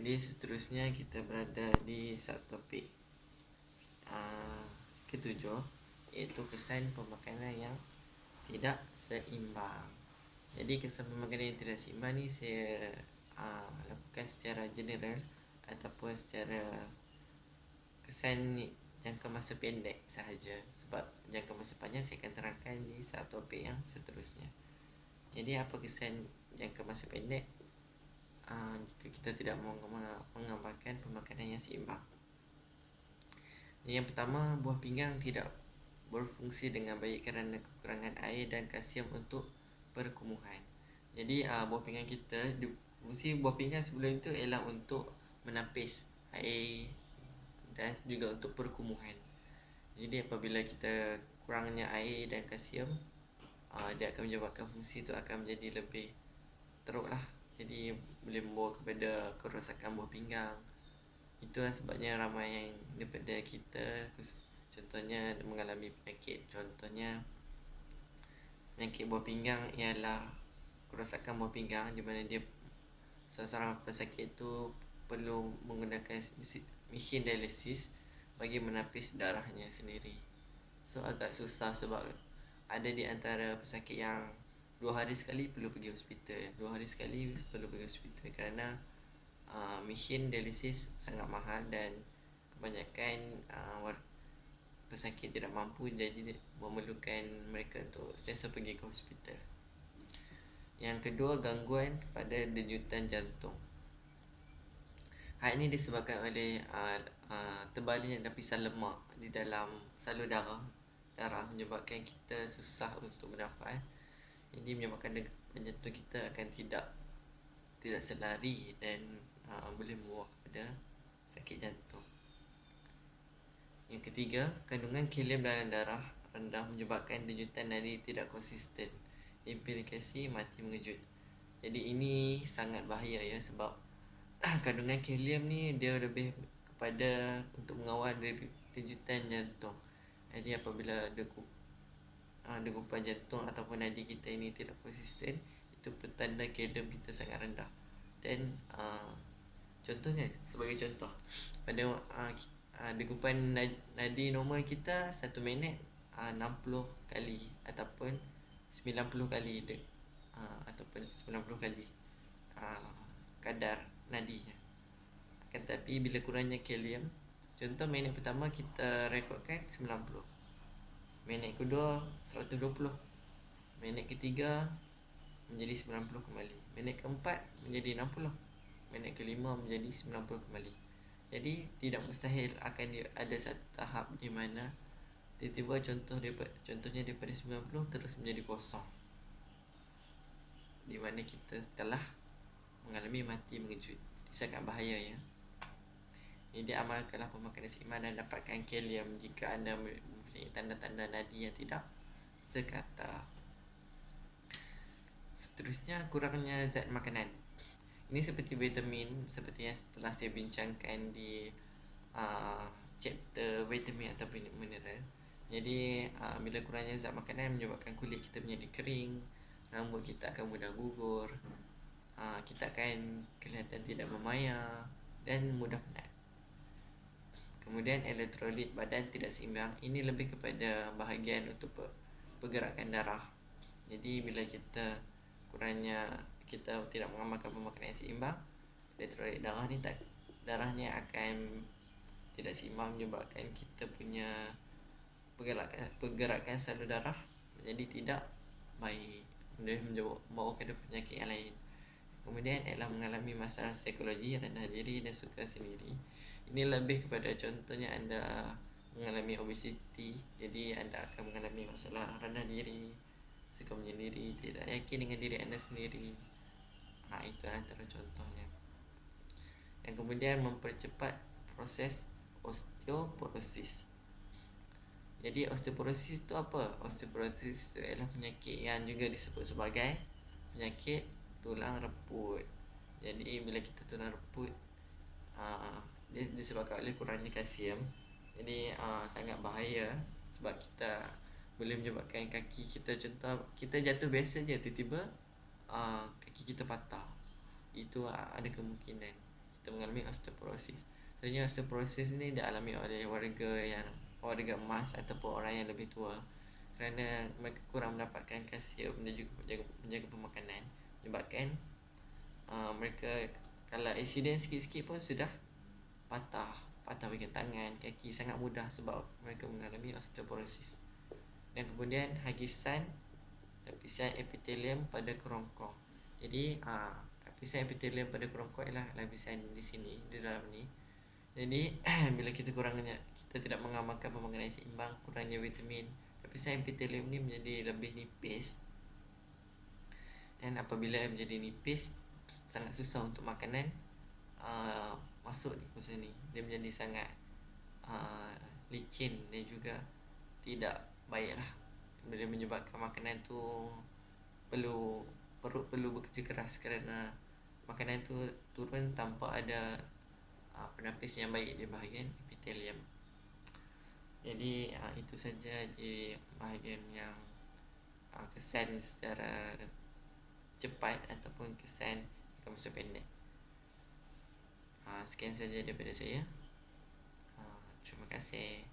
Jadi seterusnya kita berada di subtopik ketujuh, iaitu kesan pemakanan yang tidak seimbang. Jadi kesan pemakanan yang tidak seimbang ni saya lakukan secara general ataupun secara kesan jangka masa pendek sahaja, sebab jangka masa panjang saya akan terangkan di subtopik yang seterusnya. Jadi apa kesan jangka masa pendek jika kita tidak mengamalkan pemakanan yang seimbang? Yang pertama, buah pinggang tidak berfungsi dengan baik kerana kekurangan air dan kalsium untuk perkumuhan. Jadi buah pinggang kita, fungsi buah pinggang sebelum itu ialah untuk menapis air dan juga untuk perkumuhan. Jadi apabila kita kurangnya air dan kalsium, dia akan menyebabkan fungsi itu akan menjadi lebih teruk lah. Jadi boleh membawa kepada kerosakan buah pinggang. Itulah sebabnya ramai yang daripada kita contohnya mengalami penyakit. Contohnya penyakit buah pinggang ialah kerosakan buah pinggang, di mana dia seorang pesakit itu perlu menggunakan mesin dialisis bagi menapis darahnya sendiri. So agak susah sebab ada di antara pesakit yang 2 hari sekali perlu pergi hospital, 2 hari sekali perlu pergi hospital kerana mesin dialisis sangat mahal dan kebanyakan pesakit tidak mampu, jadi memerlukan mereka untuk sentiasa pergi ke hospital. Yang kedua, gangguan pada denyutan jantung. Hal ini disebabkan oleh tebalnya lapisan lemak di dalam salur darah menyebabkan kita susah untuk bernafas. Ini menyebabkan jantung kita akan tidak selari dan boleh membawa kepada sakit jantung. Yang ketiga, kandungan kalium dalam darah rendah menyebabkan denyutan nadi tidak konsisten. Implikasi mati mengejut. Jadi ini sangat bahaya ya, sebab kandungan kalium ni dia lebih kepada untuk mengawal denyutan jantung. Jadi apabila degupan jantung ataupun nadi kita ini tidak konsisten, itu petanda kalium kita sangat rendah. Dan contohnya, sebagai contoh, pada degupan nadi normal kita 1 minit 60 kali ataupun 90 kali ataupun 90 kali kadar nadinya. Akan tetapi bila kurangnya kalium, contoh minit pertama kita rekodkan 90, minit kedua 120, minit ketiga menjadi 90 kembali, minit keempat menjadi 60, minit kelima menjadi 90 kembali. Jadi tidak mustahil akan ada satu tahap di mana tiba-tiba contohnya daripada 90 terus menjadi kosong, di mana kita telah mengalami mati mengejut. Ini sangat bahaya ya. Jadi amalkanlah pemakanan seimbang dan dapatkan kalium jika anda mempunyai tanda-tanda nadi yang tidak sekata. Seterusnya, kurangnya zat makanan. Ini seperti vitamin, seperti yang telah saya bincangkan di chapter vitamin ataupun mineral. Jadi bila kurangnya zat makanan menyebabkan kulit kita menjadi kering, rambut kita akan mudah gugur, kita akan kelihatan tidak memaya dan mudah penat. Kemudian elektrolit badan tidak seimbang. Ini lebih kepada bahagian untuk pergerakan darah. Jadi bila kita kita tidak mengamalkan pemakanan yang seimbang, elektrolit darahnya akan tidak seimbang, menyebabkan kita punya pergerakan salur darah menjadi tidak baik, dan membawa kepada penyakit yang lain. Kemudian ialah mengalami masalah psikologi, rendah diri dan suka sendiri. Ini lebih kepada contohnya anda mengalami obesiti, jadi anda akan mengalami masalah rendah diri, suka menyendiri, tidak yakin dengan diri anda sendiri. Itu antara contohnya. Dan kemudian mempercepat proses osteoporosis. Jadi osteoporosis itu apa? Osteoporosis itu adalah penyakit yang juga disebut sebagai penyakit tulang reput. Jadi bila kita tulang reput, dia disebabkan oleh kurangnya kalsium. Jadi sangat bahaya, sebab kita boleh menyebabkan kaki kita, contoh kita jatuh biasa je, tiba-tiba kaki kita patah. Itu ada kemungkinan kita mengalami osteoporosis. Sebenarnya osteoporosis ni dialami oleh warga emas ataupun orang yang lebih tua, kerana mereka kurang mendapatkan kalsium dan juga menjaga pemakanan, menyebabkan mereka kalau accident sikit-sikit pun sudah patah bahagian tangan, kaki, sangat mudah sebab mereka mengalami osteoporosis. Dan kemudian hagisan lapisan epitelium pada kerongkong. Jadi lapisan epitelium pada kerongkong ialah lapisan di sini, di dalam ni. Jadi bila kita tidak mengamalkan pemakanan seimbang, kurangnya vitamin, lapisan epitelium ni menjadi lebih nipis. Dan apabila menjadi nipis, sangat susah untuk makanan masuk di kawasan ni. Dia menjadi sangat licin dan juga tidak baik lah. Dia menyebabkan makanan tu perut perlu bekerja keras, kerana makanan tu turun tanpa ada penapis yang baik di bahagian epitelium. Jadi itu saja di bahagian yang kesan secara cepat ataupun kesan jangka masa pendek. Sekian saja daripada saya. Terima kasih.